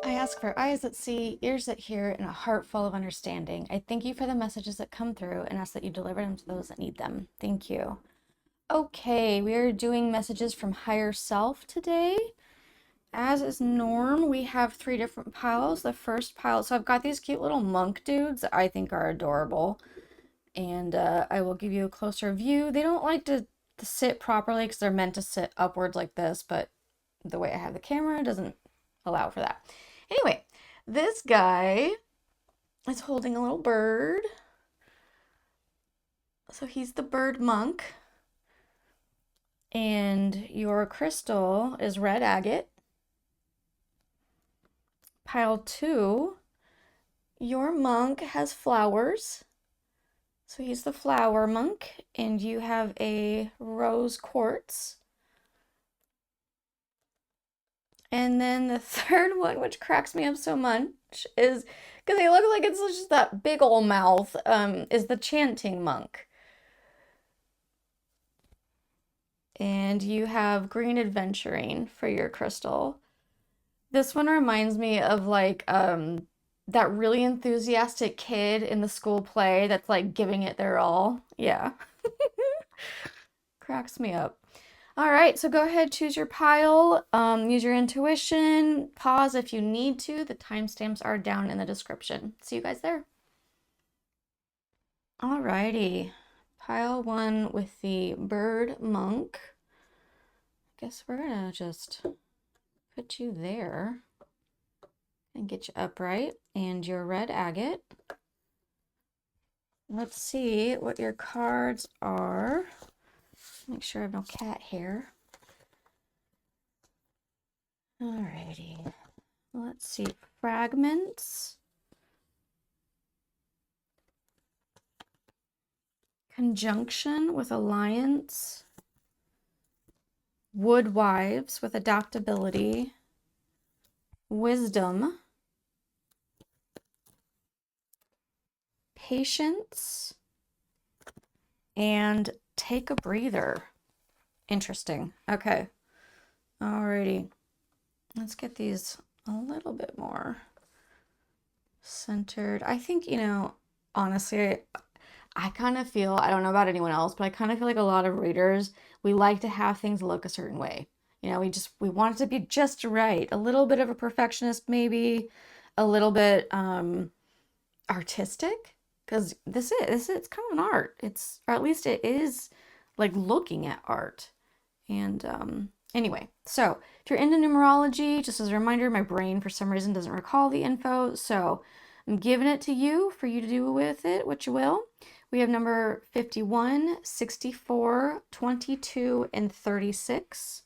I ask for eyes that see, ears that hear, and a heart full of understanding. I thank you for the messages that come through and ask that you deliver them to those that need them. Thank you. Okay, we are doing messages from higher self today. As is norm, we have 3 different piles. The first pile, so I've got these cute little monk dudes that I think are adorable. And I will give you a closer view. They don't like to sit properly because they're meant to sit upwards like this, but the way I have the camera doesn't allow for that. Anyway, this guy is holding a little bird. So he's the bird monk. And your crystal is red agate. Pile 2, your monk has flowers. So he's the flower monk. And you have a rose quartz. And then the third one, which cracks me up so much, is because they look like it's just that big old mouth, is the chanting monk. And you have green adventurine for your crystal. This one reminds me of like that really enthusiastic kid in the school play that's like giving it their all. Yeah. Cracks me up. All right, so go ahead, choose your pile, use your intuition, pause if you need to. The timestamps are down in the description. See you guys there. All righty, pile 1 with the bird monk. I guess we're gonna just put you there and get you upright, and your red agate. Let's see what your cards are. Make sure I have no cat hair. Alrighty. Let's see. Fragments. Conjunction with alliance. Woodwives with adaptability. Wisdom. Patience. And take a breather. Interesting. Okay. Alrighty. Let's get these a little bit more centered. I think, honestly, I kind of feel, I don't know about anyone else, but I kind of feel like a lot of readers, we like to have things look a certain way. We want it to be just right. A little bit of a perfectionist, maybe, a little bit artistic, because it's kind of an art. Or at least it is like looking at art. And anyway, so if you're into numerology, just as a reminder, my brain for some reason doesn't recall the info, so I'm giving it to you for you to do with it what you will. We have number 51, 64, 22, and 36.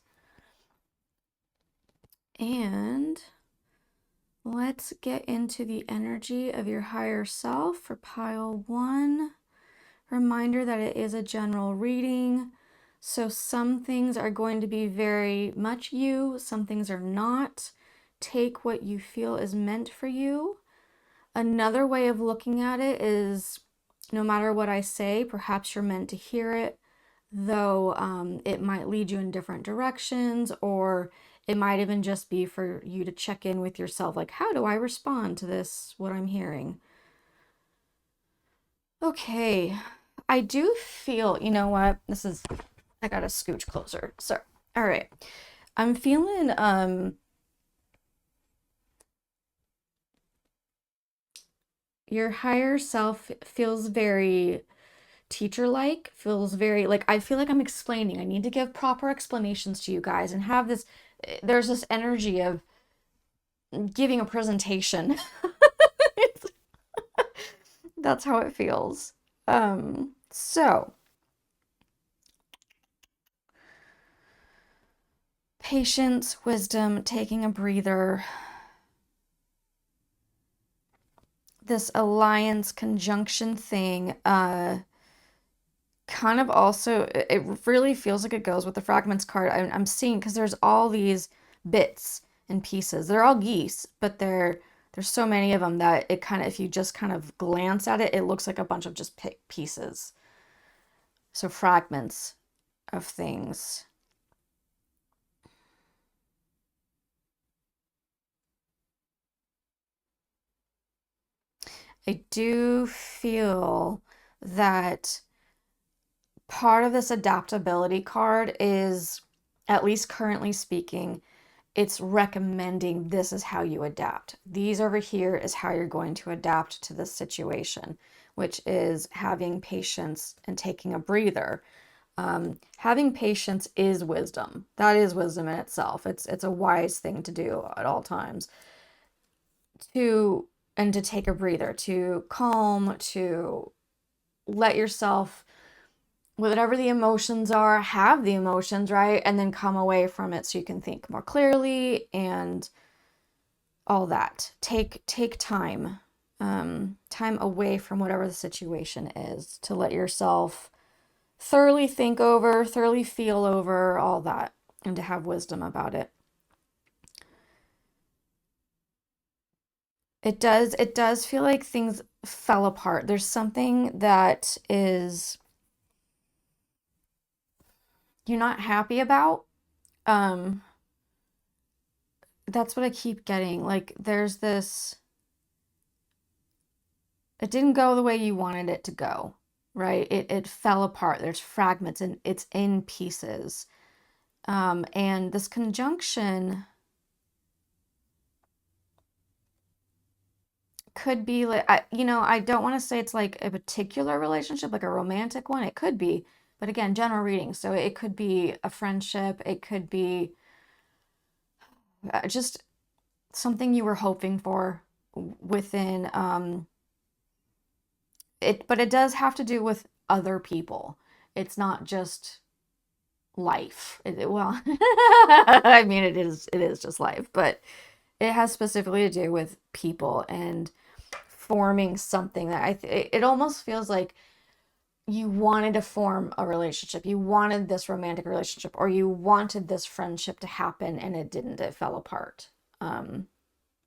And let's get into the energy of your higher self for pile 1. Reminder that it is a general reading. So some things are going to be very much you, some things are not. Take what you feel is meant for you. Another way of looking at it is no matter what I say, perhaps you're meant to hear it, though it might lead you in different directions, or it might even just be for you to check in with yourself, like, how do I respond to this, what I'm hearing? Okay, I do feel, you know what, I gotta scooch closer, so, all right, I'm feeling, your higher self feels very teacher-like, feels very like I feel like I'm explaining. I need to give proper explanations to you guys and have this there's this energy of giving a presentation. That's how it feels. So patience, wisdom, taking a breather. This alliance conjunction thing, kind of also, it really feels like it goes with the fragments card. I'm seeing, because there's all these bits and pieces. They're all geese, but there's so many of them that it kind of, if you just kind of glance at it, it looks like a bunch of just pieces. So fragments of things. I do feel that part of this adaptability card is, at least currently speaking, it's recommending this is how you adapt. These over here is how you're going to adapt to this situation, which is having patience and taking a breather. Having patience is wisdom. That is wisdom in itself. It's a wise thing to do at all times. To and to take a breather, to calm, to let yourself, whatever the emotions are, have the emotions, right? And then come away from it so you can think more clearly and all that. Take time, time away from whatever the situation is to let yourself thoroughly think over, thoroughly feel over all that, and to have wisdom about it. It does feel like things fell apart. There's something that is you're not happy about. Um, that's what I keep getting. Like there's this, it didn't go the way you wanted it to go, right? It fell apart. There's fragments and it's in pieces. And this conjunction could be like, I don't want to say it's like a particular relationship, like a romantic one. It could be, but again, general reading. So it could be a friendship. It could be just something you were hoping for within it, but it does have to do with other people. It's not just life. Well, I mean, it is just life, but it has specifically to do with people and forming something that it almost feels like you wanted to form a relationship. You wanted this romantic relationship, or you wanted this friendship to happen and it didn't. It fell apart.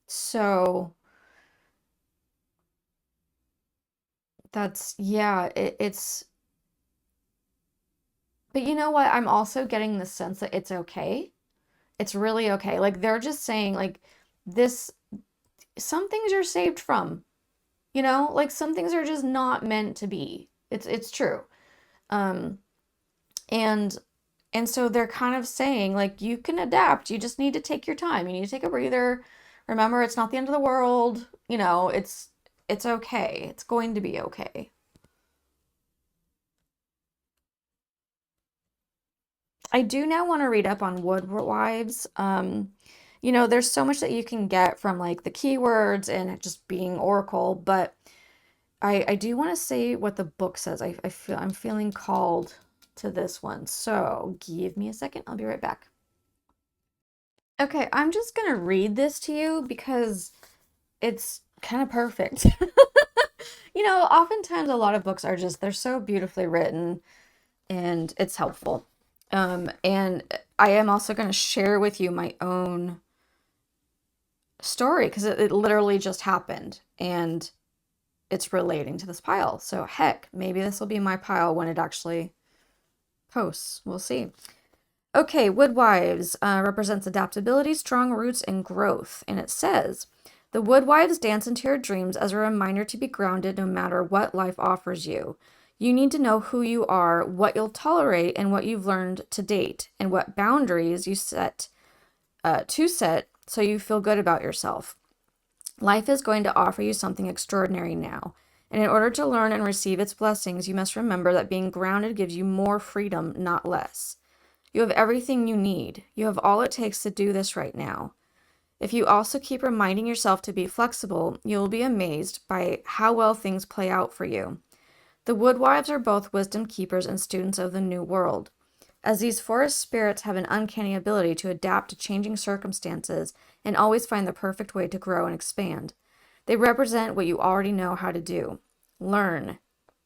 So that's, yeah, it's, but you know what? I'm also getting the sense that it's okay. It's really okay. Like they're just saying like this, some things you're saved from, like some things are just not meant to be. It's true. Um and and so they're kind of saying like you can adapt. You just need to take your time. You need to take a breather. Remember, it's not the end of the world. It's okay. It's going to be okay. I do now want to read up on woodwives. There's so much that you can get from like the keywords and just being oracle, but I do want to say what the book says. I'm feeling called to this one. So give me a second. I'll be right back. Okay, I'm just gonna read this to you because it's kind of perfect. Oftentimes a lot of books are just they're so beautifully written and it's helpful. And I am also going to share with you my own story because it literally just happened and it's relating to this pile. So, heck, maybe this will be my pile when it actually posts. We'll see. Okay, Woodwives represents adaptability, strong roots, and growth. And it says, the Woodwives dance into your dreams as a reminder to be grounded no matter what life offers you. You need to know who you are, what you'll tolerate, and what you've learned to date, and what boundaries you set so you feel good about yourself. Life is going to offer you something extraordinary now. And in order to learn and receive its blessings, you must remember that being grounded gives you more freedom, not less. You have everything you need. You have all it takes to do this right now. If you also keep reminding yourself to be flexible, you will be amazed by how well things play out for you. The Woodwives are both wisdom keepers and students of the new world. As these forest spirits have an uncanny ability to adapt to changing circumstances and always find the perfect way to grow and expand. They represent what you already know how to do. Learn.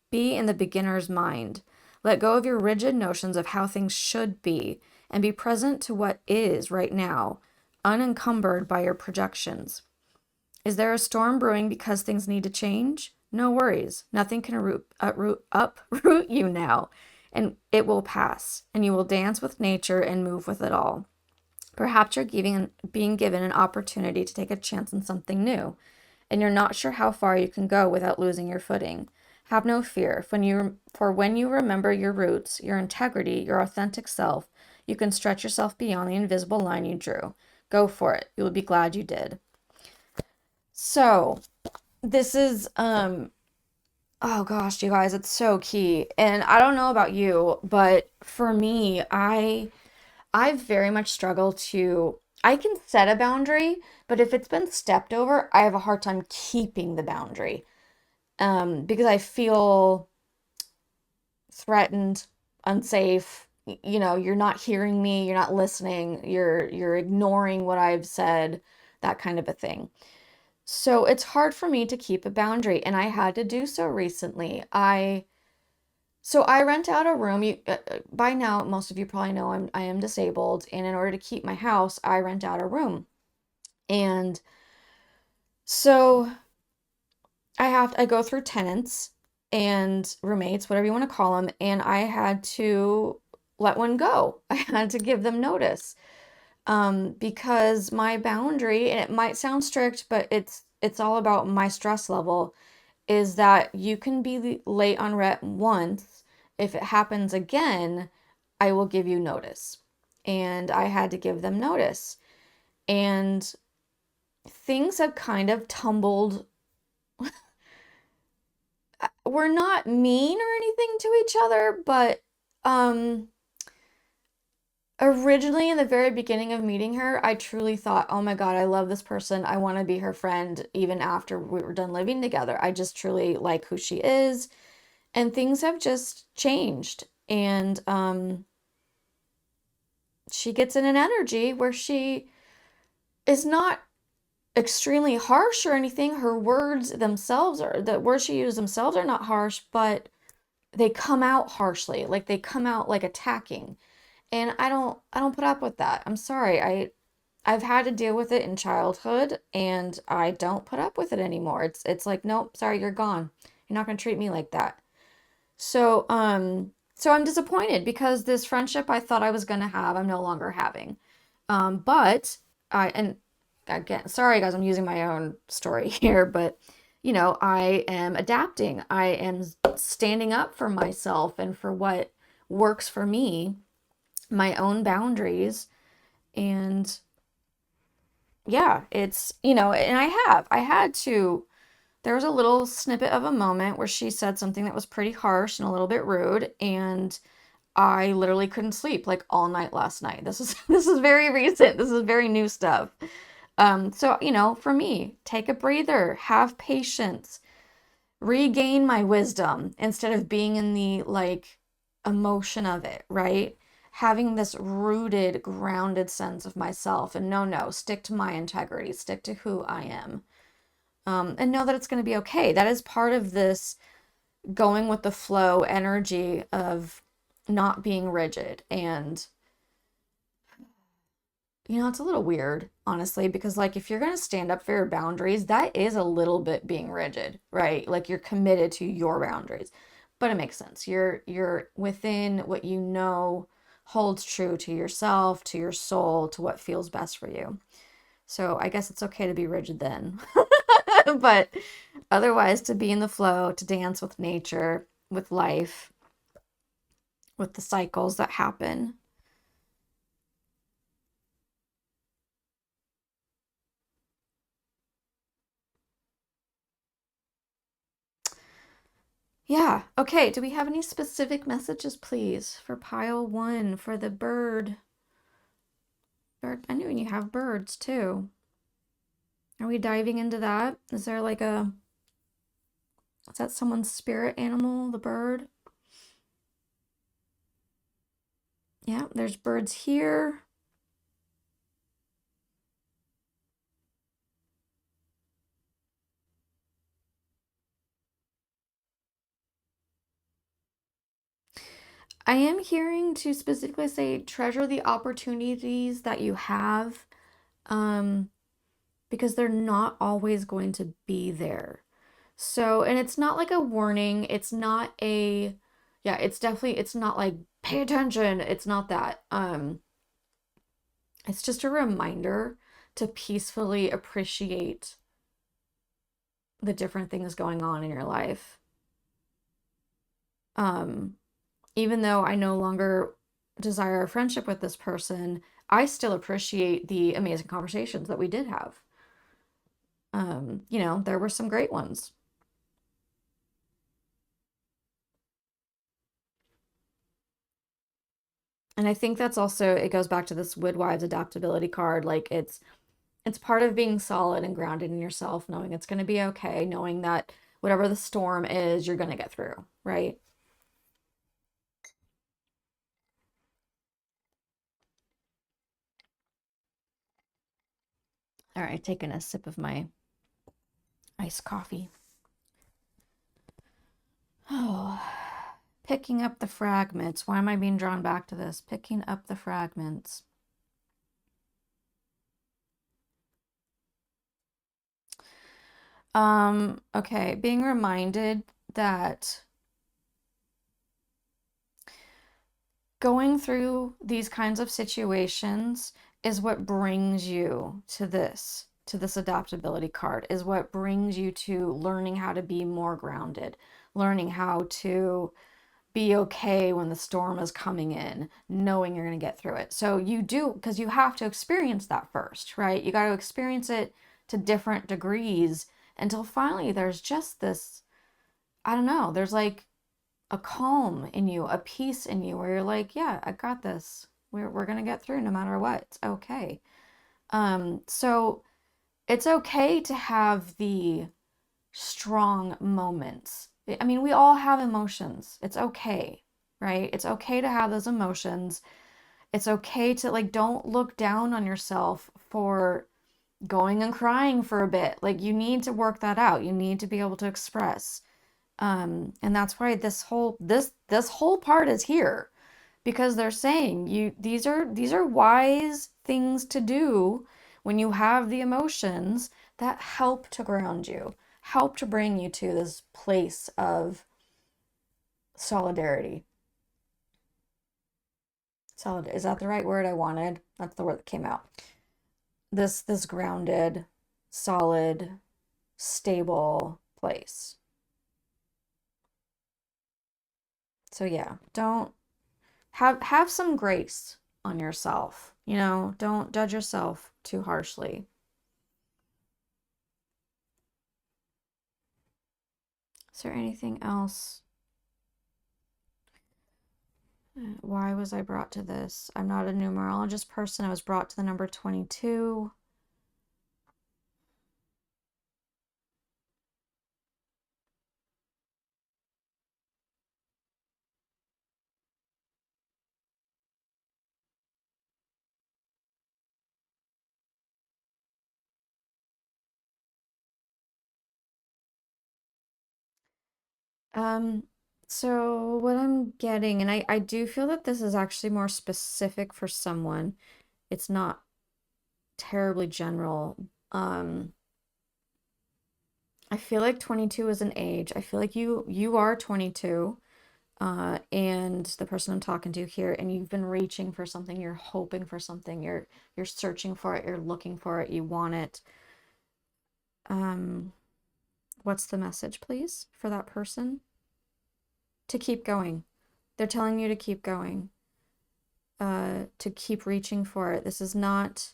Be in the beginner's mind. Let go of your rigid notions of how things should be and be present to what is right now, unencumbered by your projections. Is there a storm brewing because things need to change? No worries. Nothing can uproot you now, and it will pass, and you will dance with nature and move with it all. Perhaps you're being given an opportunity to take a chance on something new, and you're not sure how far you can go without losing your footing. Have no fear. For when you remember your roots, your integrity, your authentic self, you can stretch yourself beyond the invisible line you drew. Go for it. You will be glad you did. So, this is oh gosh, you guys, it's so key. And I don't know about you, but for me, I very much struggle to, I can set a boundary, but if it's been stepped over, I have a hard time keeping the boundary. Because I feel threatened, unsafe. You know, you're not hearing me, you're not listening, you're ignoring what I've said, that kind of a thing. So it's hard for me to keep a boundary, and I had to do so recently. I rent out a room. By now, most of you probably know I am disabled, and in order to keep my house, I rent out a room. And so I go through tenants and roommates, whatever you want to call them, and I had to let one go. I had to give them notice. Because my boundary, and it might sound strict, but it's all about my stress level, is that you can be late on rent once. If it happens again, I will give you notice. And I had to give them notice. And things have kind of tumbled. We're not mean or anything to each other, but originally in the very beginning of meeting her, I truly thought, oh my God, I love this person. I want to be her friend even after we were done living together. I just truly like who she is. And things have just changed. And she gets in an energy where she is not extremely harsh or anything. Her words themselves are, the words she uses themselves are not harsh, but they come out harshly. Like they come out like attacking. And I don't put up with that. I'm sorry. I've had to deal with it in childhood, and I don't put up with it anymore. It's like, nope, sorry, you're gone. You're not going to treat me like that. So I'm disappointed because this friendship I thought I was going to have, I'm no longer having. But and again, sorry guys, I'm using my own story here, but I am adapting. I am standing up for myself and for what works for me, my own boundaries. And yeah, and I had to, there was a little snippet of a moment where she said something that was pretty harsh and a little bit rude, and I literally couldn't sleep like all night last night. This is this is very recent. This is very new stuff. So for me, take a breather, have patience, regain my wisdom instead of being in the like emotion of it, right? Having this rooted, grounded sense of myself, and no, stick to my integrity, stick to who I am. And know that it's going to be okay. That is part of this going with the flow energy of not being rigid. And, it's a little weird, honestly, because like if you're going to stand up for your boundaries, that is a little bit being rigid, right? Like you're committed to your boundaries. But it makes sense. You're within what you know holds true to yourself, to your soul, to what feels best for you. So I guess it's okay to be rigid then. But otherwise, to be in the flow, to dance with nature, with life, with the cycles that happen. Yeah. Okay. Do we have any specific messages, please, for pile one, for the bird? Bird. I knew you have birds too. Are we diving into that? Is there like is that someone's spirit animal, the bird? Yeah, there's birds here. I am hearing to specifically say treasure the opportunities that you have, um, because they're not always going to be there. So, and it's not like a warning. It's not yeah, it's not like pay attention. It's not that. It's just a reminder to peacefully appreciate the different things going on in your life. Even though I no longer desire a friendship with this person, I still appreciate the amazing conversations that we did have. There were some great ones. And I think that's also, it goes back to this Woodwives adaptability card. Like it's part of being solid and grounded in yourself, knowing it's going to be okay, knowing that whatever the storm is, you're going to get through, right? All right, taking a sip of my iced coffee. Oh, picking up the fragments. Why am I being drawn back to this? Picking up the fragments. Okay, being reminded that going through these kinds of situations is what brings you to this adaptability card, is what brings you to learning how to be more grounded, learning how to be okay when the storm is coming in, knowing you're going to get through it. So you do, because you have to experience that first, right? You got to experience it to different degrees until finally there's just this, I don't know, there's like a calm in you, a peace in you where you're like, yeah, I got this. We're going to get through no matter what. It's okay. So it's okay to have the strong moments. I mean, we all have emotions. It's okay, right? It's okay to have those emotions. It's okay to, like, don't look down on yourself for going and crying for a bit. Like, you need to work that out. You need to be able to express. And that's why this whole part is here, because they're saying these are wise things to do when you have the emotions that help to ground you, help to bring you to this place of solidarity. Solid, is that the right word I wanted? That's the word that came out. This grounded, solid, stable place. So yeah, don't have some grace on yourself. Don't judge yourself too harshly. Is there anything else? Why was I brought to this? I'm not a numerologist person. I was brought to the number 22. Um, so what I'm getting, and I do feel that this is actually more specific for someone. It's not terribly general. I feel like 22 is an age. I feel like you are 22, and the person I'm talking to here, and you've been reaching for something, you're hoping for something, you're searching for it, you're looking for it, you want it. Um, what's the message, please, for that person? To keep going. They're telling you to keep going, to keep reaching for it. This is not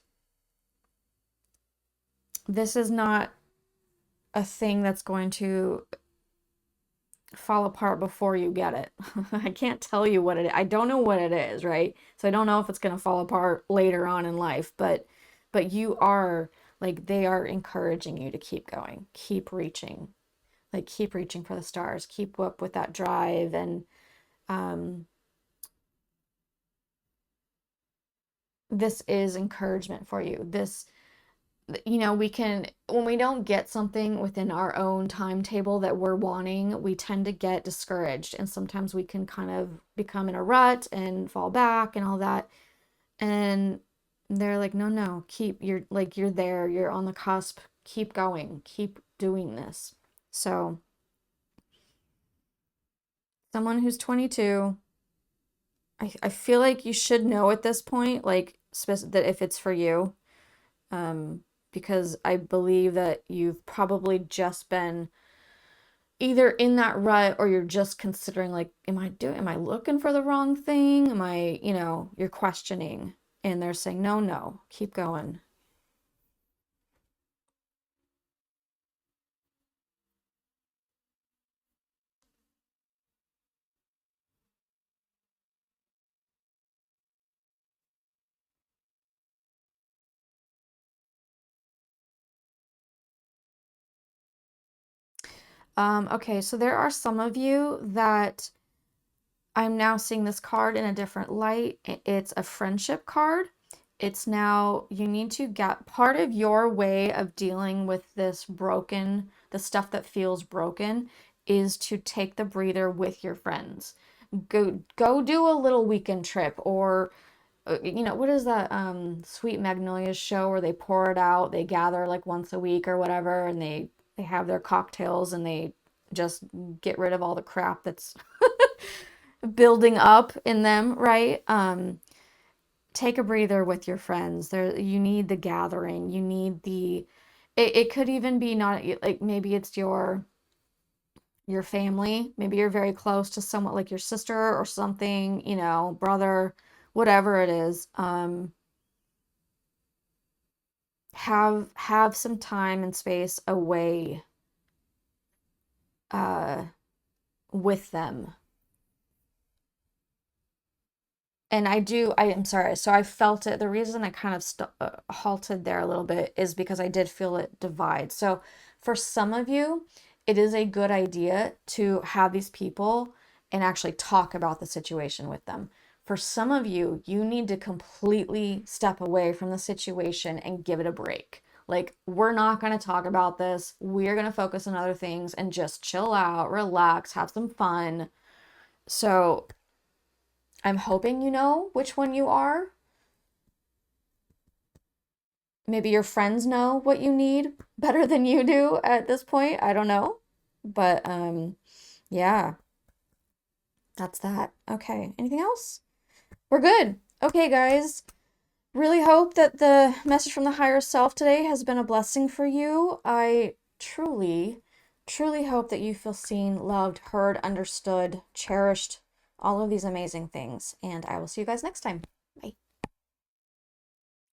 a thing that's going to fall apart before you get it. I can't tell you what it is. I don't know what it is, right? So I don't know if it's going to fall apart later on in life, but you are, like, they are encouraging you to keep going, keep reaching. Like, keep reaching for the stars, keep up with that drive. And um this is encouragement for you. We can, when we don't get something within our own timetable that we're wanting, we tend to get discouraged, and sometimes we can kind of become in a rut and fall back and all that. And they're like, no, no, you're there, you're on the cusp, keep going, keep doing this. So someone who's 22, I feel like you should know at this point, like, that if it's for you, um, because I believe that you've probably just been either in that rut or you're just considering like, am I looking for the wrong thing? Am I, you're questioning and they're saying, no, no, keep going. Okay, so there are some of you that I'm now seeing this card in a different light. It's a friendship card. It's now, you need to get part of your way of dealing with this broken, the stuff that feels broken, is to take the breather with your friends. Go do a little weekend trip, or what is that Sweet Magnolias show where they pour it out, they gather like once a week or whatever, and they have their cocktails and they just get rid of all the crap that's building up in them, right? Take a breather with your friends. There, you need the gathering. You need the. It could even be not like maybe it's your family. Maybe you're very close to someone like your sister or something, brother, whatever it is. Have some time and space away uh with them. And I am sorry. So I felt it. The reason I kind of halted there a little bit is because I did feel it divide. So for some of you, it is a good idea to have these people and actually talk about the situation with them. For some of you, you need to completely step away from the situation and give it a break. Like, we're not going to talk about this. We're going to focus on other things and just chill out, relax, have some fun. So I'm hoping you know which one you are. Maybe your friends know what you need better than you do at this point. I don't know. But yeah, that's that. Okay. Anything else? We're good. Okay, guys. Really hope that the message from the higher self today has been a blessing for you. I truly, truly hope that you feel seen, loved, heard, understood, cherished, all of these amazing things. And I will see you guys next time. Bye.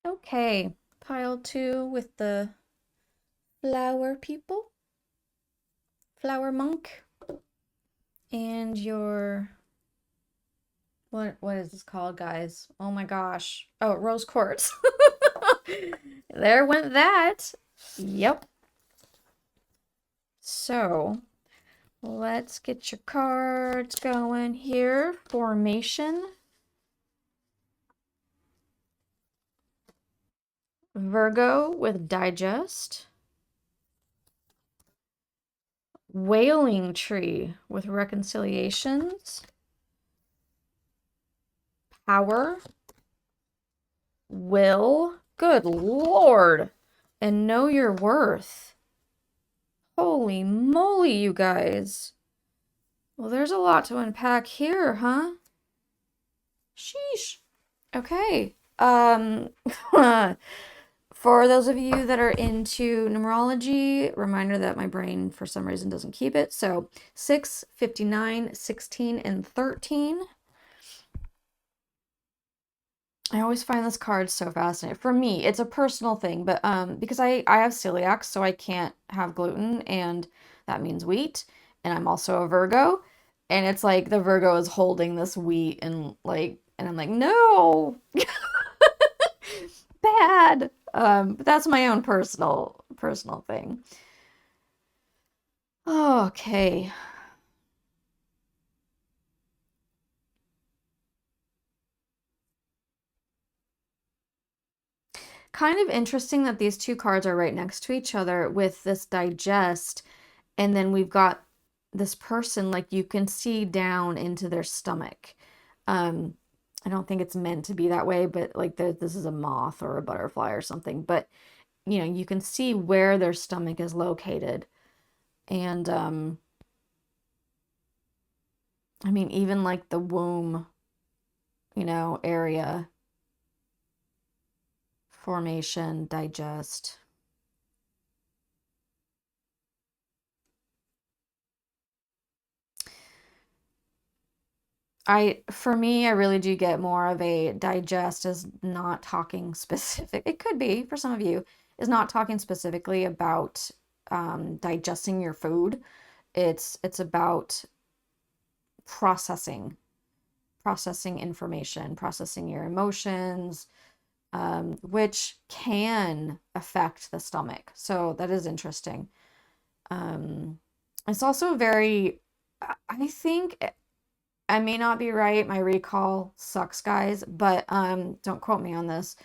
Okay, pile 2 with the flower people, flower monk, and your what is this called, guys? Oh my gosh. Oh, rose quartz. There went that. Yep. So, let's get your cards going here. Formation. Virgo with digest. Wailing tree with reconciliations. Power. Will. Good Lord. And know your worth. Holy moly, you guys. Well, there's a lot to unpack here, huh? Sheesh. Okay. For those of you that are into numerology, reminder that my brain for some reason doesn't keep it. So 6, 59, 16, and 13. I always find this card so fascinating. For me, it's a personal thing, but because I have celiac, so I can't have gluten, and that means wheat, and I'm also a Virgo, and it's like the Virgo is holding this wheat and I'm like, no, bad. But that's my own personal thing. Okay. Kind of interesting that these two cards are right next to each other with this digest, and then we've got this person, like you can see down into their stomach. I don't think it's meant to be that way, but like this is a moth or a butterfly or something, but you can see where their stomach is located. And I mean, even like the womb, area, formation, digest. For me, I really do get more of a digest is not talking specific. It could be for some of you, is not talking specifically about digesting your food. It's about processing, processing information, processing your emotions, which can affect the stomach. So that is interesting. Um, it's also very, I think I may not be right. My recall sucks, guys, but don't quote me on this.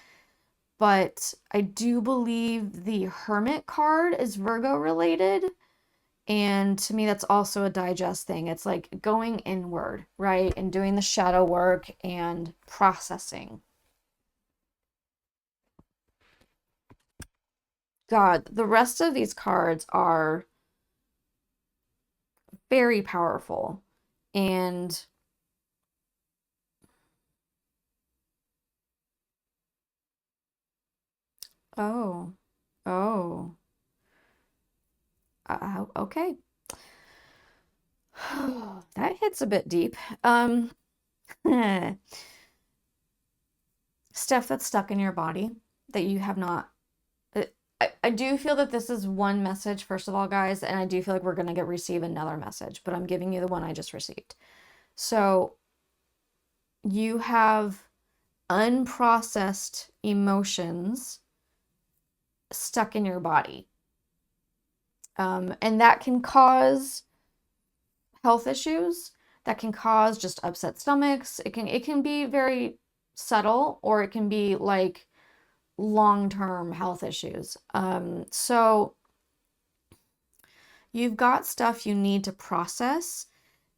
But I do believe the Hermit card is Virgo related. And to me, that's also a digest thing. It's like going inward, right? And doing the shadow work and processing. God, the rest of these cards are very powerful. And oh, oh, okay. That hits a bit deep. Stuff that's stuck in your body that you have not. I do feel that this is one message, first of all, guys, and I do feel like we're going to receive another message, but I'm giving you the one I just received. So you have unprocessed emotions stuck in your body. And that can cause health issues, that can cause just upset stomachs. It can be very subtle, or it can be like long-term health issues. So you've got stuff you need to process,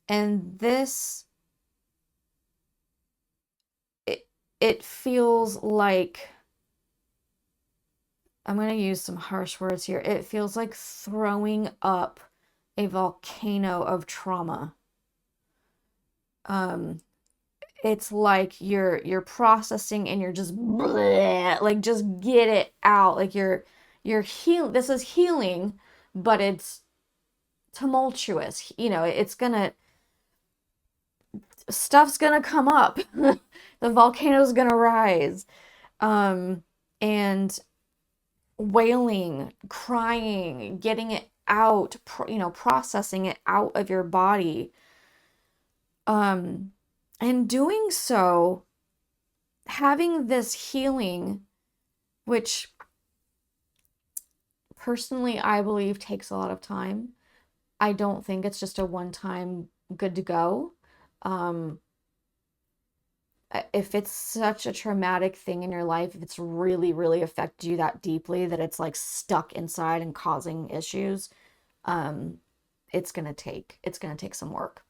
and this it feels like, I'm going to use some harsh words here. It feels like throwing up a volcano of trauma. It's like you're processing and you're just bleh, like just get it out. Like you're heal. This is healing, but it's tumultuous. It's gonna stuff's gonna come up. The volcano's gonna rise. And wailing, crying, getting it out, processing it out of your body. And doing so, having this healing, which personally I believe takes a lot of time. I don't think it's just a one-time good to go. If it's such a traumatic thing in your life, if it's really, really affected you that deeply that it's like stuck inside and causing issues, it's gonna take some work.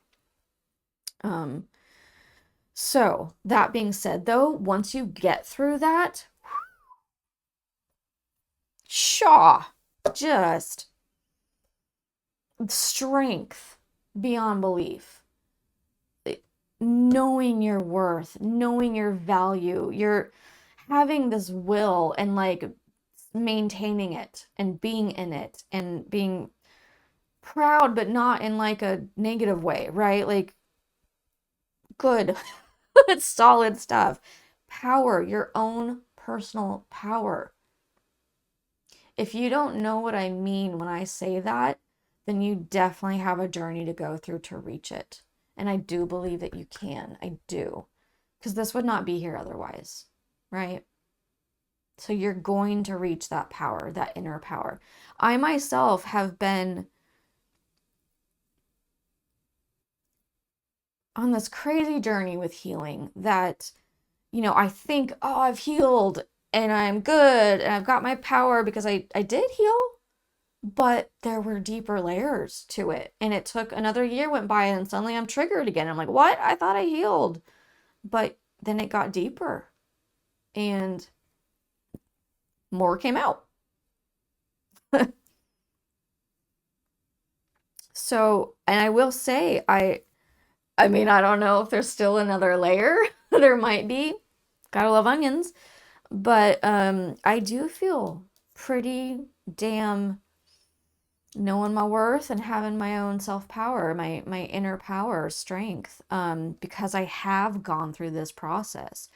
So that being said, though, once you get through that, shaw, just strength beyond belief. Knowing your worth, knowing your value, you're having this will and like maintaining it and being in it and being proud, but not in like a negative way, right? Like good, solid stuff. Power, your own personal power. If you don't know what I mean when I say that, then you definitely have a journey to go through to reach it. And I do believe that you can. I do. Because this would not be here otherwise, right? So you're going to reach that power, that inner power. I myself have been on this crazy journey with healing that, I think, oh, I've healed and I'm good and I've got my power because I did heal, but there were deeper layers to it. And it took another year went by and suddenly I'm triggered again. I'm like, what? I thought I healed. But then it got deeper and more came out. So, and I will say, I mean, I don't know if there's still another layer. There might be. Gotta love onions. But I do feel pretty damn knowing my worth and having my own self-power, my inner power, strength, because I have gone through this process.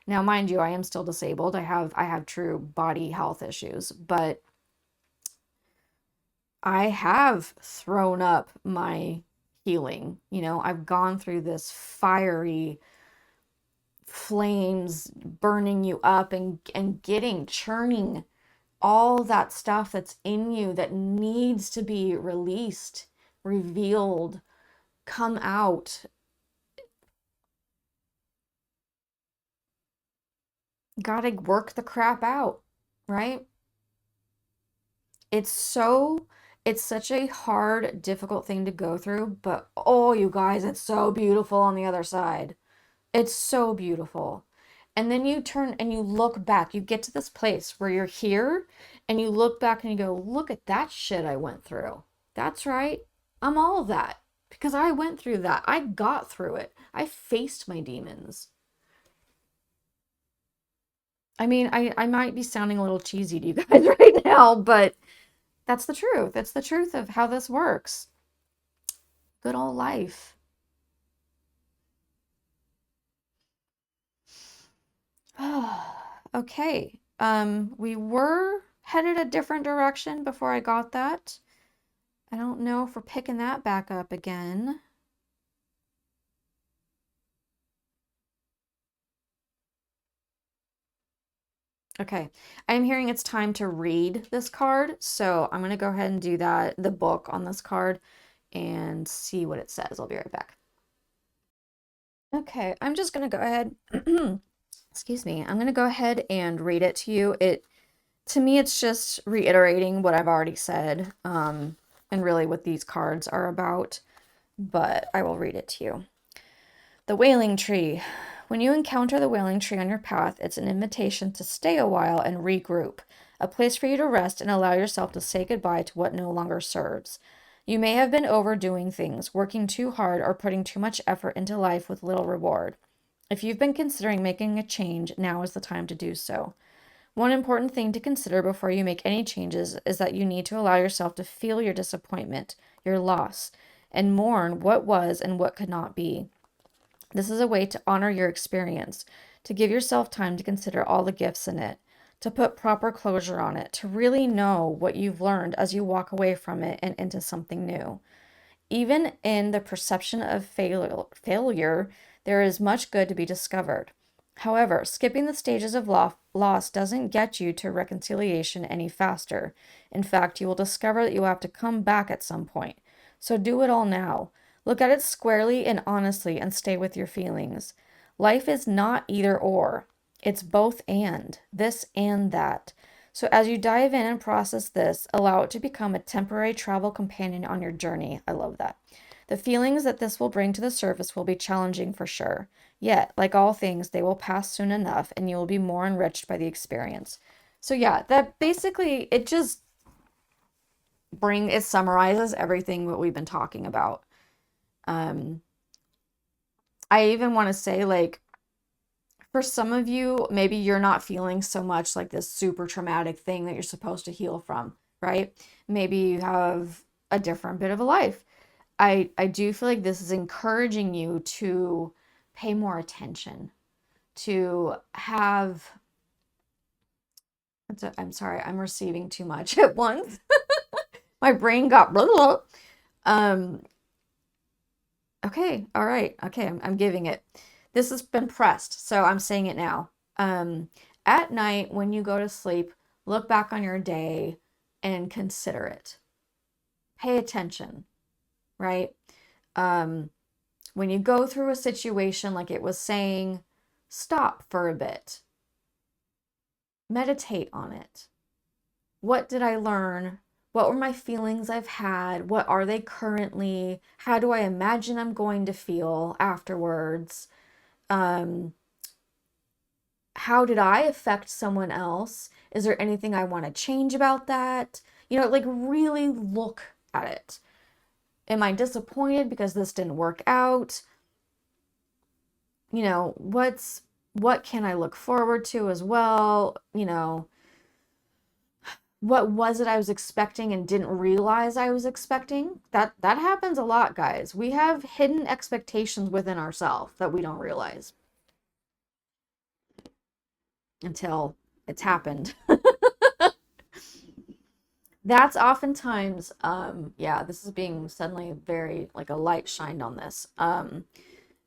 Now, mind you, I am still disabled. I have true body health issues, but I have thrown up my healing. I've gone through this fiery flames burning you up and getting churning all that stuff that's in you that needs to be released, revealed, come out. Gotta work the crap out, right? It's so, it's such a hard, difficult thing to go through, but oh, you guys, it's so beautiful on the other side. It's so beautiful. And then you turn and you look back. You get to this place where you're here and you look back and you go, look at that shit I went through. That's right. I'm all of that because I went through that. I got through it. I faced my demons. I mean, I might be sounding a little cheesy to you guys right now, but that's the truth. It's the truth of how this works. Good old life. Okay. We were headed a different direction before I got that. I don't know if we're picking that back up again. Okay. I'm hearing it's time to read this card, so I'm going to go ahead and do that, the book on this card, and see what it says. I'll be right back. Okay, I'm just going to go ahead. Excuse me. I'm going to go ahead and read it to you. To me, it's just reiterating what I've already said, and really what these cards are about, but I will read it to you. The Wailing Tree. When you encounter the Wailing Tree on your path, it's an invitation to stay a while and regroup, a place for you to rest and allow yourself to say goodbye to what no longer serves. You may have been overdoing things, working too hard, or putting too much effort into life with little reward. If you've been considering making a change, now is the time to do so. One important thing to consider before you make any changes is that you need to allow yourself to feel your disappointment, your loss, and mourn what was and what could not be. This is a way to honor your experience, to give yourself time to consider all the gifts in it, to put proper closure on it, to really know what you've learned as you walk away from it and into something new. Even in the perception of failure, there is much good to be discovered. However, skipping the stages of loss doesn't get you to reconciliation any faster. In fact, you will discover that you will have to come back at some point. So do it all now. Look at it squarely and honestly and stay with your feelings. Life is not either or. It's both and, this and that. So as you dive in and process this, allow it to become a temporary travel companion on your journey. I love that. The feelings that this will bring to the surface will be challenging for sure. Yet, like all things, they will pass soon enough and you will be more enriched by the experience. So yeah, that basically it summarizes everything that we've been talking about. Um, I even want to say, like, for some of you, maybe you're not feeling so much like this super traumatic thing that you're supposed to heal from, right? Maybe you have a different bit of a life. I do feel like this is encouraging you to pay more attention, to have, I'm sorry, I'm receiving too much at once. My brain got blah, blah. Um, okay, all right, okay, I'm giving it. This has been pressed, so I'm saying it now. At night, when you go to sleep, look back on your day and consider it. Pay attention, right? When you go through a situation like it was saying, stop for a bit. Meditate on it. What did I learn? What were my feelings I've had? What are they currently? How do I imagine I'm going to feel afterwards? How did I affect someone else? Is there anything I want to change about that? Like really look at it. Am I disappointed because this didn't work out? What can I look forward to as well? what was it I was expecting and didn't realize I was expecting? That happens a lot, guys. We have hidden expectations within ourselves that we don't realize until it's happened. That's oftentimes, yeah, this is being suddenly very like a light shined on this.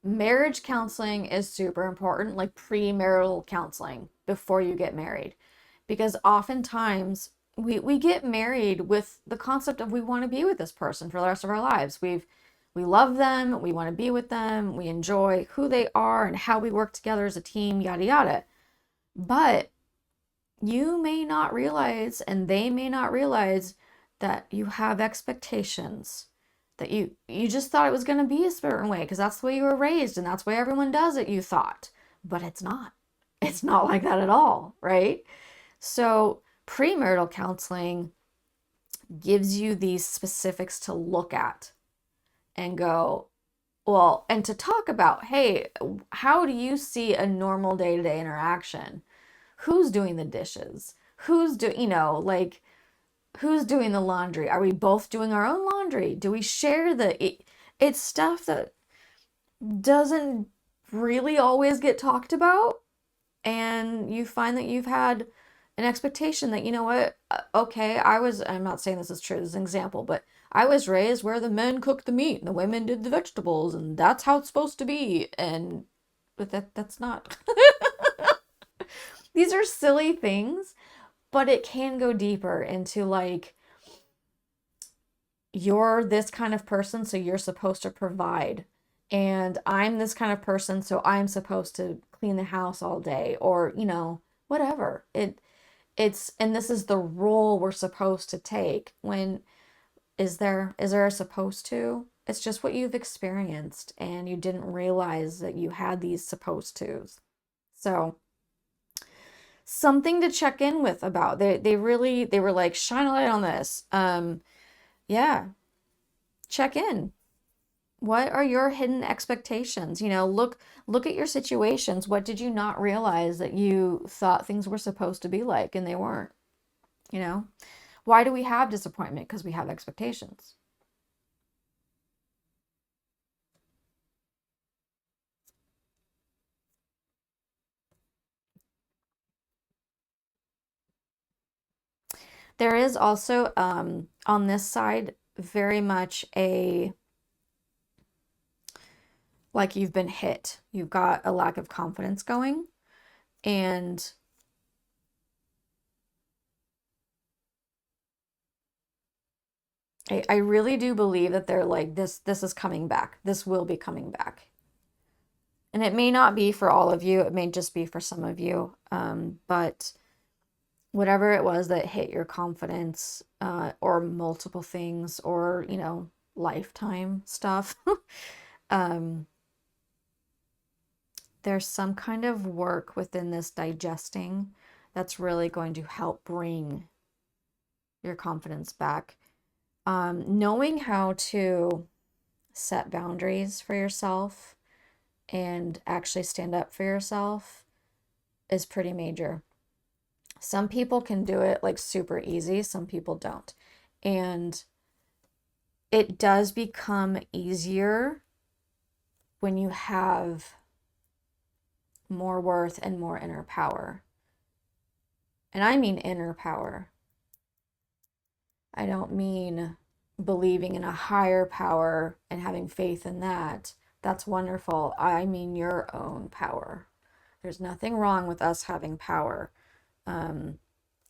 Marriage counseling is super important, like premarital counseling before you get married, because oftentimes we get married with the concept of we want to be with this person for the rest of our lives. We love them, we want to be with them, we enjoy who they are and how we work together as a team, yada yada. But you may not realize, and they may not realize, that you have expectations, that you just thought it was going to be a certain way because that's the way you were raised and that's the way everyone does it, you thought. But it's not like that at all, right? So premarital counseling gives you these specifics to look at and go, well, and to talk about, hey, how do you see a normal day-to-day interaction? Who's doing the dishes? Who's doing, like, who's doing the laundry? Are we both doing our own laundry? Do we share it's stuff that doesn't really always get talked about. And you find that you've had an expectation that, you know what, okay, I'm not saying this is true, this is an example, but I was raised where the men cooked the meat and the women did the vegetables, and that's how it's supposed to be. But that's not. These are silly things, but it can go deeper into like, you're this kind of person, so you're supposed to provide. And I'm this kind of person, so I'm supposed to clean the house all day, or, whatever. And this is the role we're supposed to take. When is there a supposed to? It's just what you've experienced and you didn't realize that you had these supposed tos. So something to check in with about. They were like, shine a light on this. Yeah, check in. What are your hidden expectations? Look at your situations. What did you not realize that you thought things were supposed to be like and they weren't? Why do we have disappointment? Because we have expectations. There is also, on this side, very much like you've been hit. You've got a lack of confidence going. And I really do believe that they're like, this is coming back. This will be coming back. And it may not be for all of you. It may just be for some of you. But whatever it was that hit your confidence, or multiple things, or, lifetime stuff, there's some kind of work within this digesting that's really going to help bring your confidence back. Knowing how to set boundaries for yourself and actually stand up for yourself is pretty major. Some people can do it like super easy, some people don't. And it does become easier when you have more worth and more inner power. And I mean inner power. I don't mean believing in a higher power and having faith in that. That's wonderful. I mean your own power. There's nothing wrong with us having power.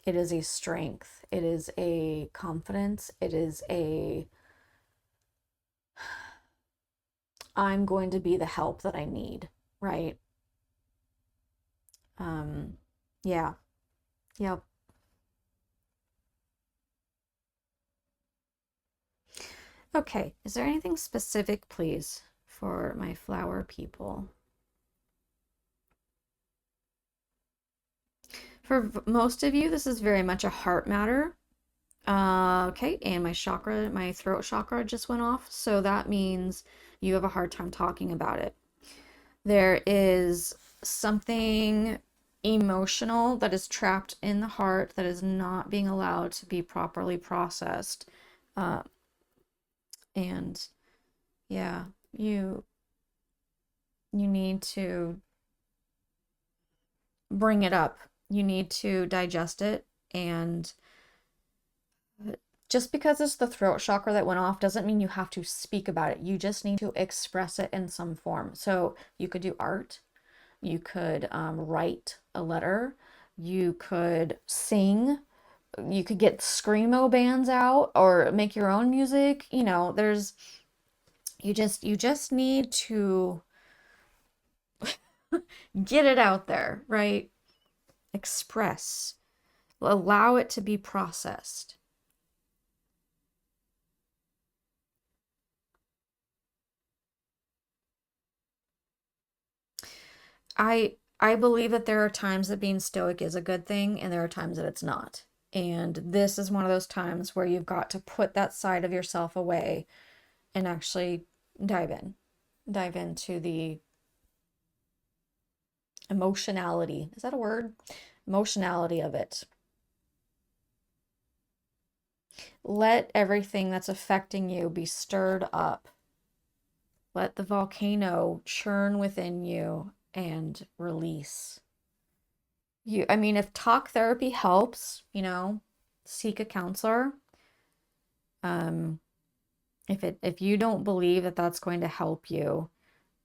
It is a strength. It is a confidence. It is I'm going to be the help that I need, right? Yeah. Yep. Okay, is there anything specific, please, for my flower people? For most of you, this is very much a heart matter. Okay, and my throat chakra just went off, so that means you have a hard time talking about it. There is something emotional that is trapped in the heart that is not being allowed to be properly processed. Uh, and yeah, you need to bring it up. You need to digest it. And just because it's the throat chakra that went off doesn't mean you have to speak about it. You just need to express it in some form. So you could do art, you could write a letter, you could sing, you could get screamo bands out or make your own music. You know, there's you just need to get it out there, right? Express. Allow it to be processed. I believe that there are times that being stoic is a good thing and there are times that it's not. And this is one of those times where you've got to put that side of yourself away and actually dive in. Dive into the emotionality. Is that a word? Emotionality of it. Let everything that's affecting you be stirred up. Let the volcano churn within you and release. I mean, if talk therapy helps, seek a counselor. Um, if you don't believe that that's going to help you,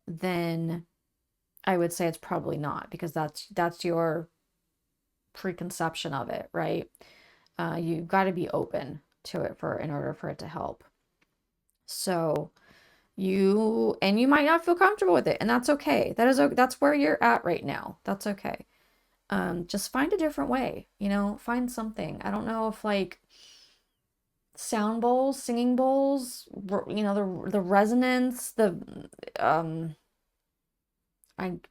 then I would say it's probably not, because that's your preconception of it, right? You've got to be open to it in order for it to help. So you might not feel comfortable with it, and that's okay. That's where you're at right now. That's okay. Just find a different way, find something. I don't know if like sound bowls, singing bowls, the resonance,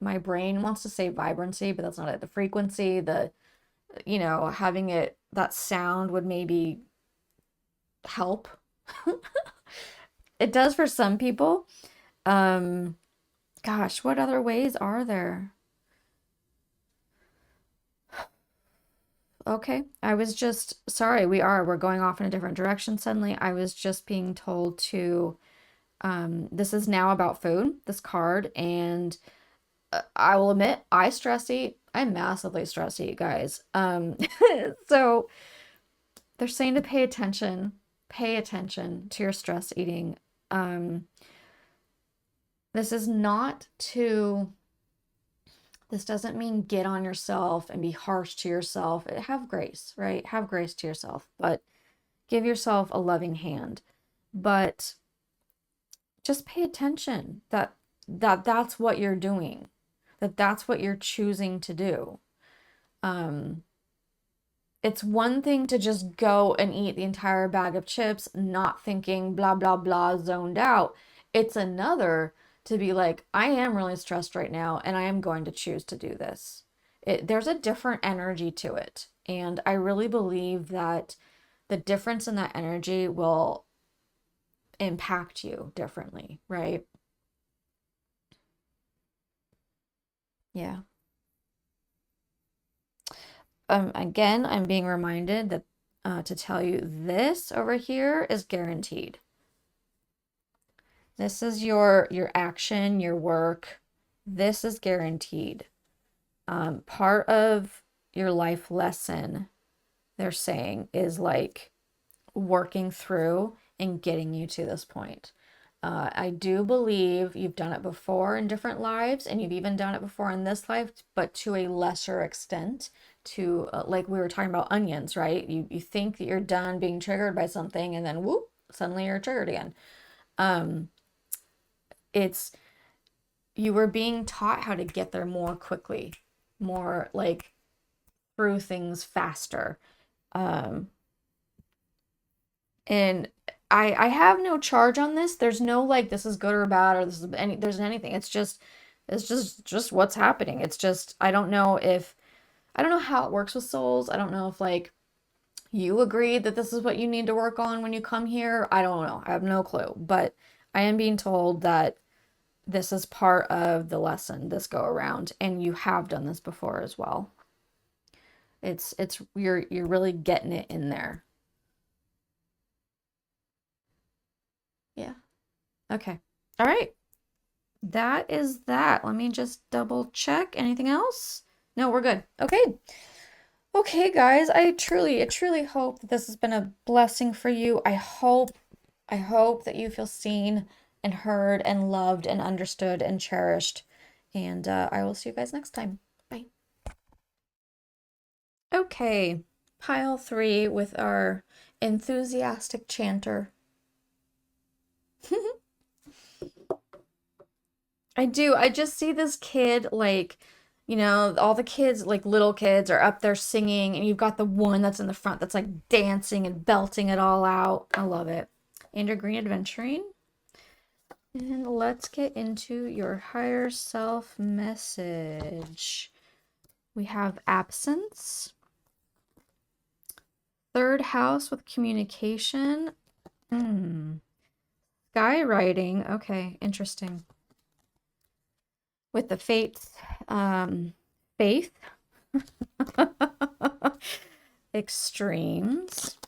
my brain wants to say vibrancy, but that's not it. The frequency, having that sound would maybe help. It does for some people. Gosh, what other ways are there? Okay, I was just sorry, we're going off in a different direction suddenly. I was just being told to this is now about food, this card, and I will admit I stress eat. I massively stress eat, guys. So they're saying to pay attention to your stress eating. This is not to This doesn't mean get on yourself and be harsh to yourself. Have grace, right? Have grace to yourself, but give yourself a loving hand. But just pay attention that's what you're doing, that's what you're choosing to do. It's one thing to just go and eat the entire bag of chips, not thinking blah, blah, blah, zoned out. It's another to be like, I am really stressed right now and I am going to choose to do this. There's a different energy to it. And I really believe that the difference in that energy will impact you differently, right? Yeah. Again, I'm being reminded that to tell you this over here is guaranteed. This is your action, your work. This is guaranteed. Part of your life lesson, they're saying, is like working through and getting you to this point. I do believe you've done it before in different lives, and you've even done it before in this life, but to a lesser extent. To like we were talking about onions, right? You think that you're done being triggered by something, and then whoop, suddenly you're triggered again. It's You were being taught how to get there more quickly, more like through things faster. And I have no charge on this. There's no like this is good or bad or there's anything. It's just what's happening. It's just I don't know how it works with souls. I don't know if like you agreed that this is what you need to work on when you come here. I don't know. I have no clue. But I am being told that this is part of the lesson this go around, and you have done this before as well. It's you're really getting it in there. Yeah. Okay. All right. That is that. Let me just double check. Anything else? No, we're good. Okay. Okay, guys. I truly hope that this has been a blessing for you. I hope that you feel seen and heard and loved and understood and cherished. And I will see you guys next time. Bye. Okay, pile three with our enthusiastic chanter. I do. I just see this kid, like, all the kids, like little kids, are up there singing, and you've got the one that's in the front that's like dancing and belting it all out. I love it. And your green adventurine. And let's get into your higher self message. We have absence, third house with communication. Skywriting. Okay, interesting. With the fates, faith, extremes,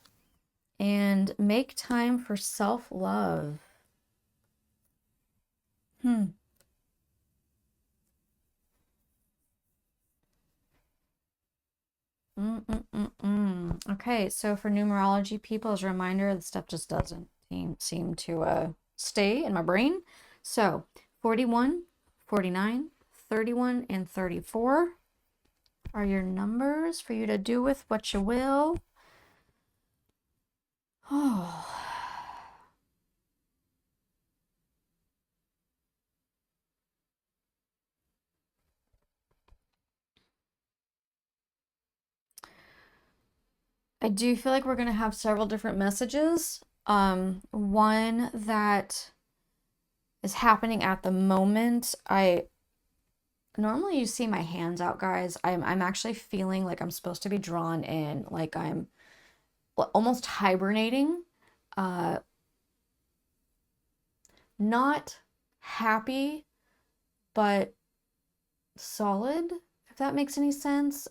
and make time for self-love. Okay, so for numerology people, as a reminder, the stuff just doesn't seem to stay in my brain. So 41, 49, 31, and 34 are your numbers for you to do with what you will. Oh. I do feel like we're going to have several different messages. One that is happening at the moment. I normally you see my hands out, guys. I'm actually feeling like I'm supposed to be drawn in, like I'm almost hibernating. Uh, not happy, but solid, if that makes any sense.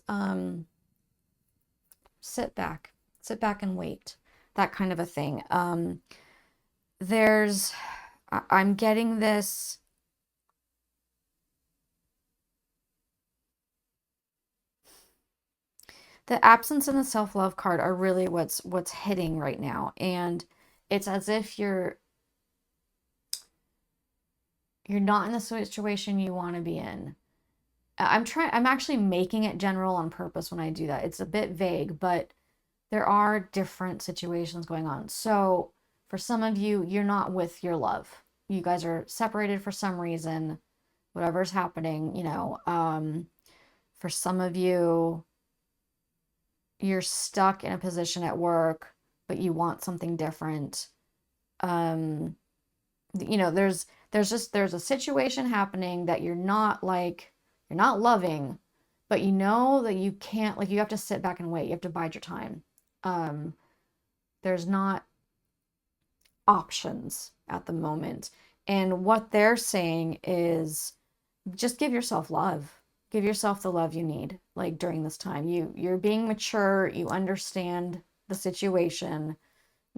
Sit back, sit back and wait, that kind of a thing. There's, I'm getting this. The absence and the self-love card are really what's hitting right now, and it's as if you're not in the situation you want to be in. I'm actually making it general on purpose when I do that. It's a bit vague, but there are different situations going on. So for some of you, you're not with your love. You guys are separated for some reason, whatever's happening. For some of you, you're stuck in a position at work, but you want something different. Um, there's a situation happening that you're not loving, but you know that you can't, like, you have to sit back and wait. You have to bide your time. Um, there's not options at the moment. And what they're saying is just give yourself love. Give yourself the love you need, like during this time. You're being mature, you understand the situation.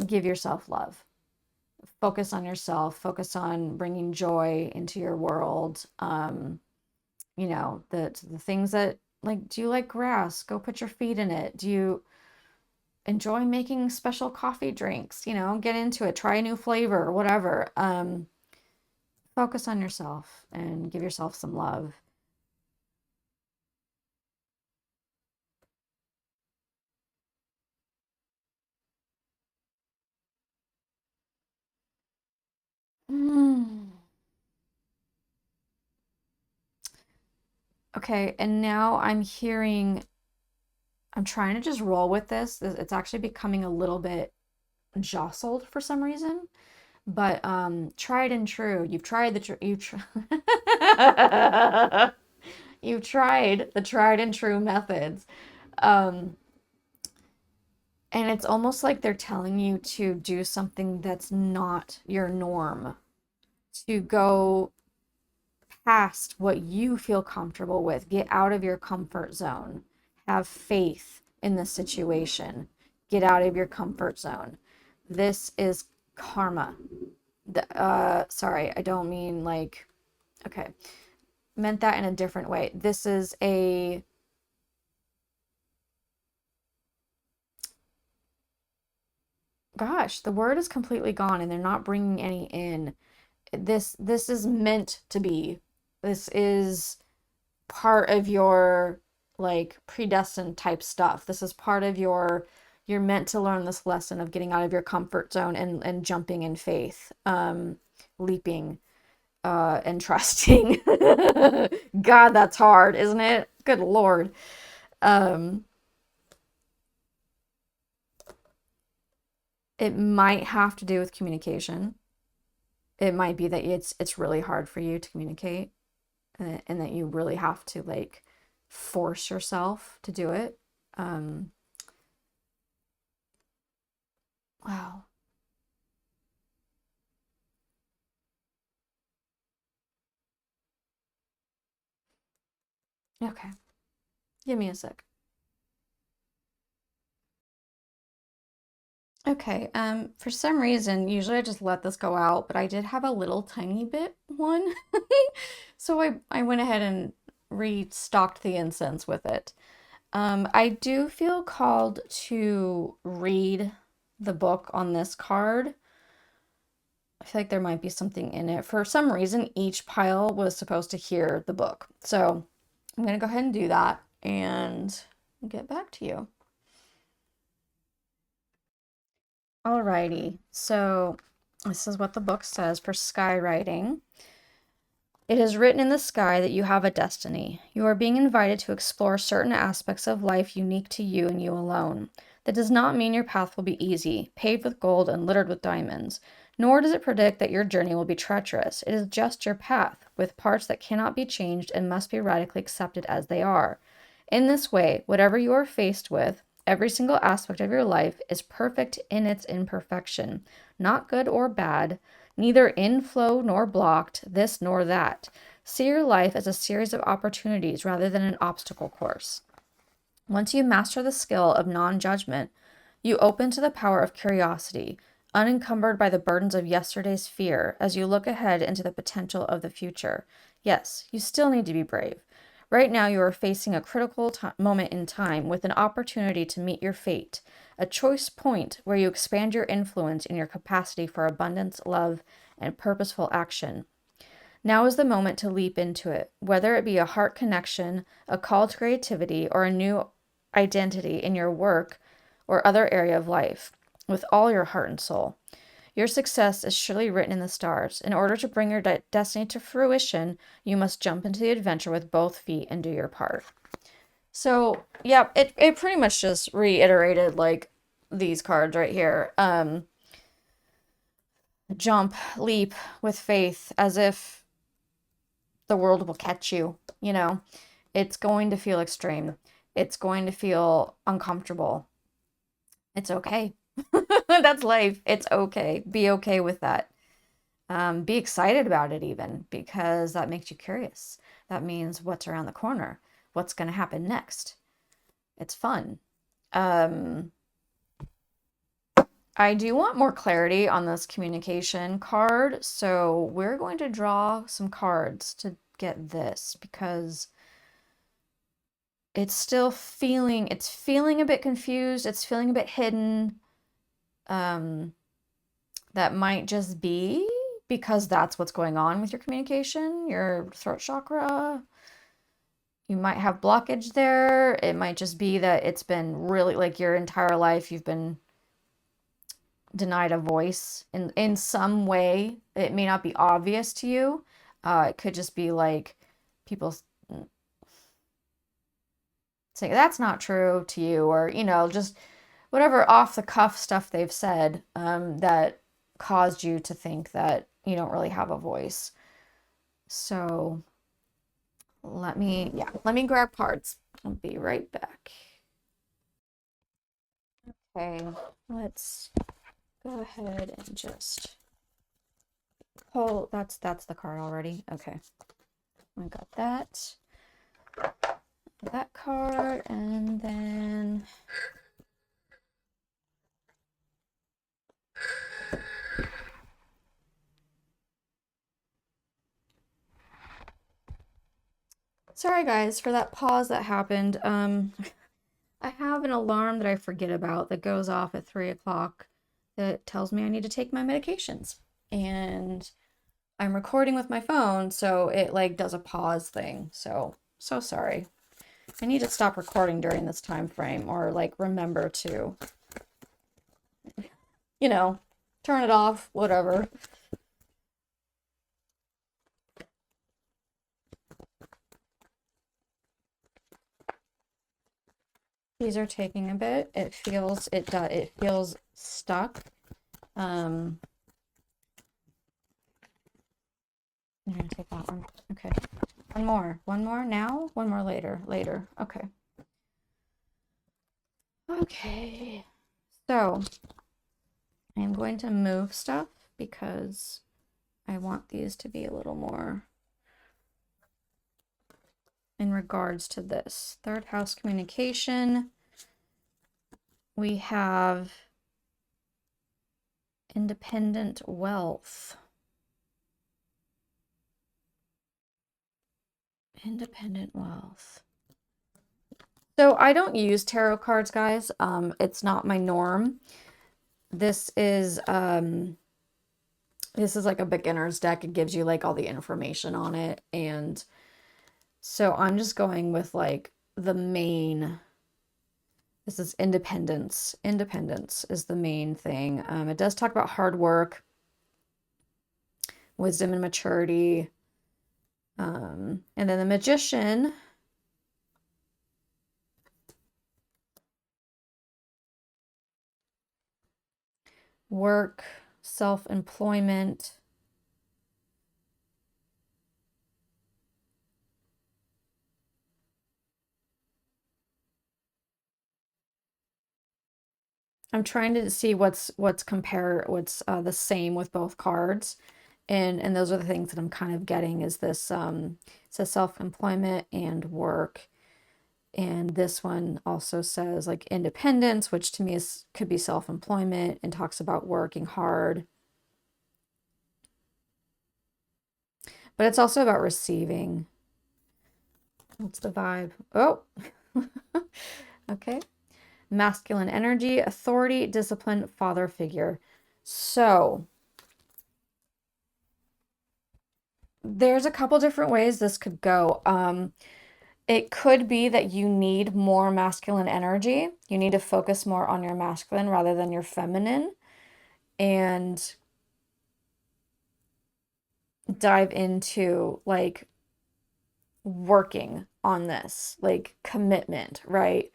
Give yourself love. Focus on yourself, focus on bringing joy into your world. The things that, like, do you like grass? Go put your feet in it. Do you enjoy making special coffee drinks? Get into it, try a new flavor or whatever. Focus on yourself and give yourself some love. Mm. Okay, and now I'm trying to just roll with this. It's actually becoming a little bit jostled for some reason. But tried and true. You've tried the you've tried the tried and true methods. Um, and it's almost like they're telling you to do something that's not your norm, to go past what you feel comfortable with, get out of your comfort zone, Have faith in the situation. Get out of your comfort zone. This is karma. Sorry, I don't mean like, okay. Meant that in a different way. This is a, gosh, the word is completely gone and they're not bringing any in. This is meant to be. This is part of your like predestined type stuff. This is part of your, you're meant to learn this lesson of getting out of your comfort zone and jumping in faith, leaping, and trusting. God, that's hard, isn't it? Good Lord. It might have to do with communication. It might be that it's really hard for you to communicate, and that you really have to like force yourself to do it. Wow. Okay. Give me a sec. Okay, for some reason, usually I just let this go out, but I did have a little tiny bit one. So I went ahead and restocked the incense with it. I do feel called to read the book on this card. I feel like there might be something in it. For some reason, each pile was supposed to hear the book. So I'm going to go ahead and do that and get back to you. Alrighty, so this is what the book says for skywriting. It is written in the sky that you have a destiny. You are being invited to explore certain aspects of life unique to you and you alone. That does not mean your path will be easy, paved with gold and littered with diamonds, nor does it predict that your journey will be treacherous. It is just your path, with parts that cannot be changed and must be radically accepted as they are. In this way, whatever you are faced with, every single aspect of your life is perfect in its imperfection, not good or bad, neither inflow nor blocked, this nor that. See your life as a series of opportunities rather than an obstacle course. Once you master the skill of non-judgment, you open to the power of curiosity, unencumbered by the burdens of yesterday's fear as you look ahead into the potential of the future. Yes, you still need to be brave. Right now, you are facing a critical moment in time with an opportunity to meet your fate, a choice point where you expand your influence and your capacity for abundance, love, and purposeful action. Now is the moment to leap into it, whether it be a heart connection, a call to creativity, or a new identity in your work or other area of life, with all your heart and soul. Your success is surely written in the stars. In order to bring your destiny to fruition, you must jump into the adventure with both feet and do your part. So, yeah, it pretty much just reiterated like these cards right here. Jump, leap with faith, as if the world will catch you, you know. It's going to feel extreme. It's going to feel uncomfortable. It's okay. That's life. It's okay. Be okay with that. Be excited about it even, because that makes you curious. That means what's around the corner, what's going to happen next. It's fun. I do want more clarity on this communication card, so we're going to draw some cards to get this, because it's still feeling, it's feeling a bit confused, it's feeling a bit hidden. That might just be because that's what's going on with your communication, your throat chakra. You might have blockage there. It might just be that it's been really like your entire life you've been denied a voice in some way. It may not be obvious to you. It could just be like people saying that's not true to you, or you know, just whatever off the cuff stuff they've said that caused you to think that you don't really have a voice. So let me grab cards. I'll be right back. Okay, let's go ahead and just pull. That's the card already. Okay, I got that. that card, and then sorry guys for that pause that happened. I have an alarm that I forget about that goes off at 3 o'clock that tells me I need to take my medications. And I'm recording with my phone, so it like does a pause thing. So sorry. I need to stop recording during this time frame, or like remember to, you know, turn it off, whatever. These are taking a bit. It feels stuck. I'm gonna take that one. Okay. One more now, one more later. Okay. Okay. So I am going to move stuff because I want these to be a little more in regards to this. Third house communication. We have independent wealth. Independent wealth. So I don't use tarot cards, guys. It's not my norm. This is like a beginner's deck. It gives you like all the information on it, and so I'm just going with like the main. This is independence. Independence is the main thing. It does talk about hard work, wisdom, and maturity. And then the magician. Work, self-employment. I'm trying to see what's the same with both cards. And those are the things that I'm kind of getting is this it says self-employment and work. And this one also says like independence, which to me could be self-employment, and talks about working hard. But it's also about receiving. What's the vibe? Oh, okay. Masculine energy, authority, discipline, father figure. So there's a couple different ways this could go. It could be that you need more masculine energy. You need to focus more on your masculine rather than your feminine, and dive into like working on this, like commitment, right?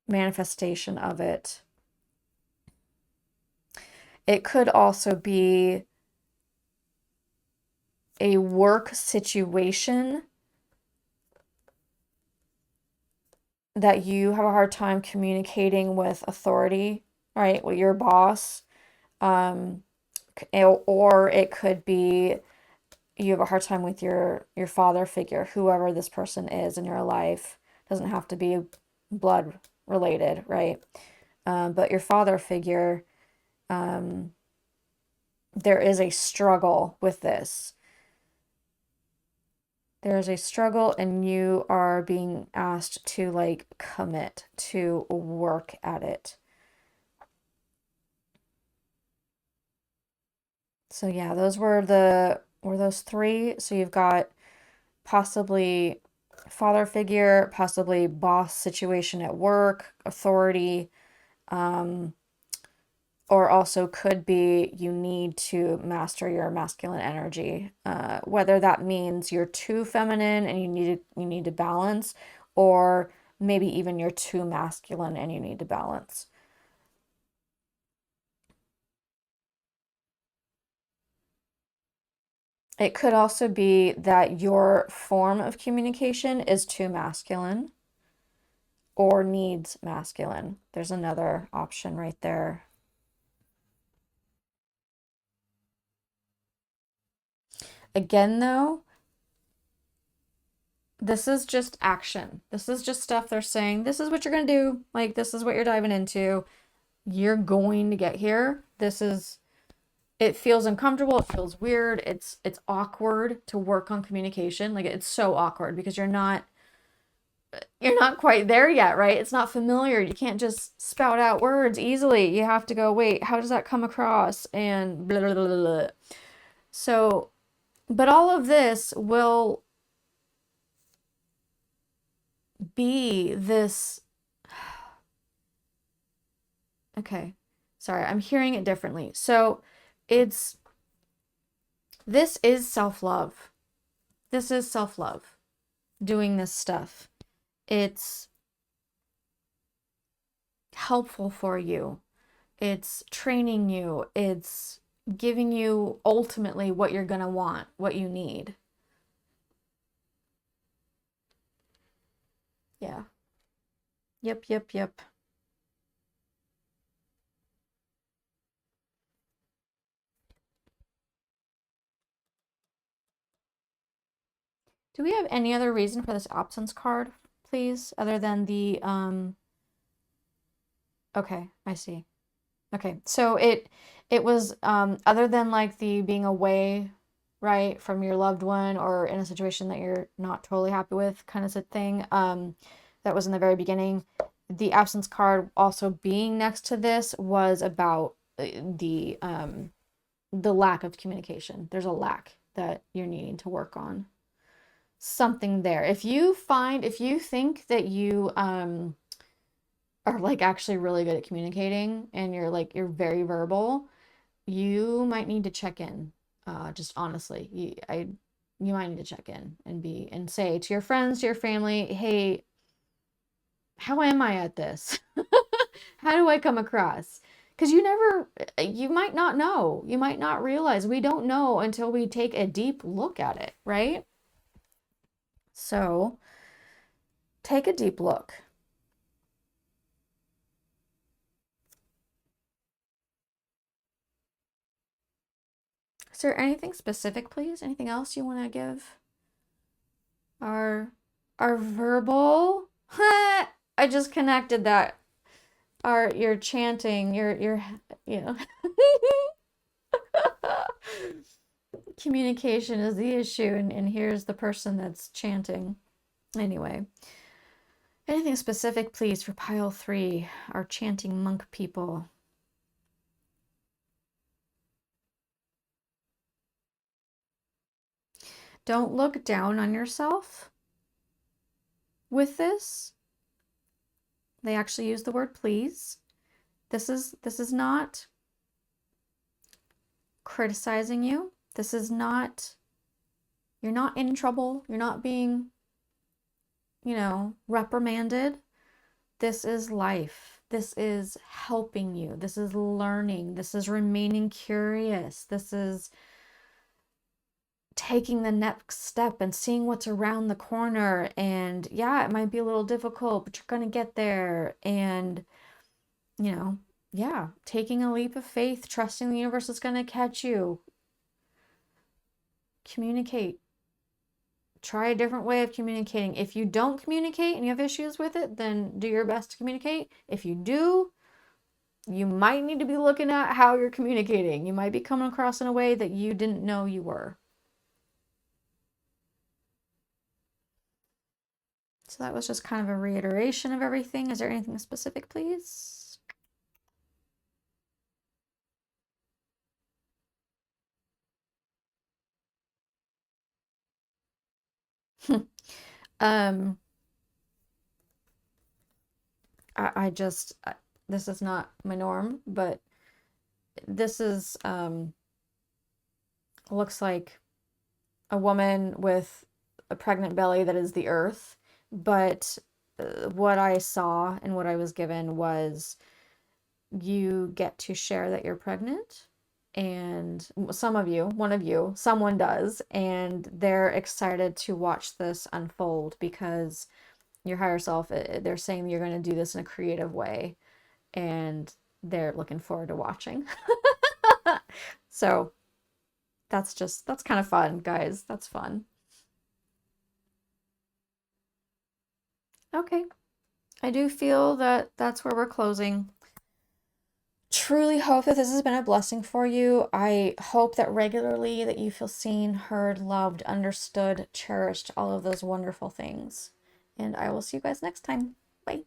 Manifestation of it. It could also be a work situation that you have a hard time communicating with authority, right? With your boss. Or it could be you have a hard time with your father figure, whoever this person is in your life. Doesn't have to be blood related, right? But your father figure, there is a struggle with this. There is a struggle, and you are being asked to like commit to work at it. So yeah, those were those three. So you've got possibly father figure, possibly boss situation at work, authority, or also could be you need to master your masculine energy. Whether that means you're too feminine and you need to balance, or maybe even you're too masculine and you need to balance. It could also be that your form of communication is too masculine or needs masculine. There's another option right there. Again, though, this is just action. This is just stuff they're saying. This is what you're going to do. Like, this is what you're diving into. You're going to get here. It feels uncomfortable. It feels weird. It's awkward to work on communication. Like, it's so awkward because you're not quite there yet, right? It's not familiar. You can't just spout out words easily. You have to go, wait, how does that come across? And blah, blah, blah, blah. So, but all of this will be this. Okay. Sorry, I'm hearing it differently. So, this is self-love. This is self-love, doing this stuff. It's helpful for you. It's training you. It's giving you ultimately what you're going to want, what you need. Yeah. Yep, yep, yep. Do we have any other reason for this absence card, please, other than the okay, I see. Okay. So it was other than like the being away, right, from your loved one or in a situation that you're not totally happy with kind of thing, that was in the very beginning. The absence card also being next to this was about the lack of communication. There's a lack that you're needing to work on. Something there. If you think that you are like actually really good at communicating and you're very verbal, you might need to check in. Just honestly, you might need to check in and say to your friends, to your family, hey, how am I at this? How do I come across? Because you might not know. You might not realize. We don't know until we take a deep look at it, right? So take a deep look. Is there anything specific, please? Anything else you want to give? Our verbal. I just connected that. Your chanting, your you know. Communication is the issue, and here's the person that's chanting. Anyway, anything specific, please, for pile 3, our chanting monk people. Don't look down on yourself with this. They actually use the word please. This is not criticizing you. This is not, you're not in trouble. You're not being, reprimanded. This is life. This is helping you. This is learning. This is remaining curious. This is taking the next step and seeing what's around the corner. And yeah, it might be a little difficult, but you're going to get there. And, yeah, taking a leap of faith, trusting the universe is going to catch you. Communicate. Try a different way of communicating. If you don't communicate and you have issues with it, then do your best to communicate. If you do, you might need to be looking at how you're communicating. You might be coming across in a way that you didn't know you were. So that was just kind of a reiteration of everything. Is there anything specific, please? This is not my norm, but this is looks like a woman with a pregnant belly that is the earth. But what I saw and what I was given was you get to share that you're pregnant. And someone does, and they're excited to watch this unfold because your higher self, they're saying you're going to do this in a creative way, and they're looking forward to watching. So that's kind of fun, guys. That's fun. Okay. I do feel that that's where we're closing. Truly hope that this has been a blessing for you. I hope that regularly that you feel seen, heard, loved, understood, cherished, all of those wonderful things. And I will see you guys next time. Bye.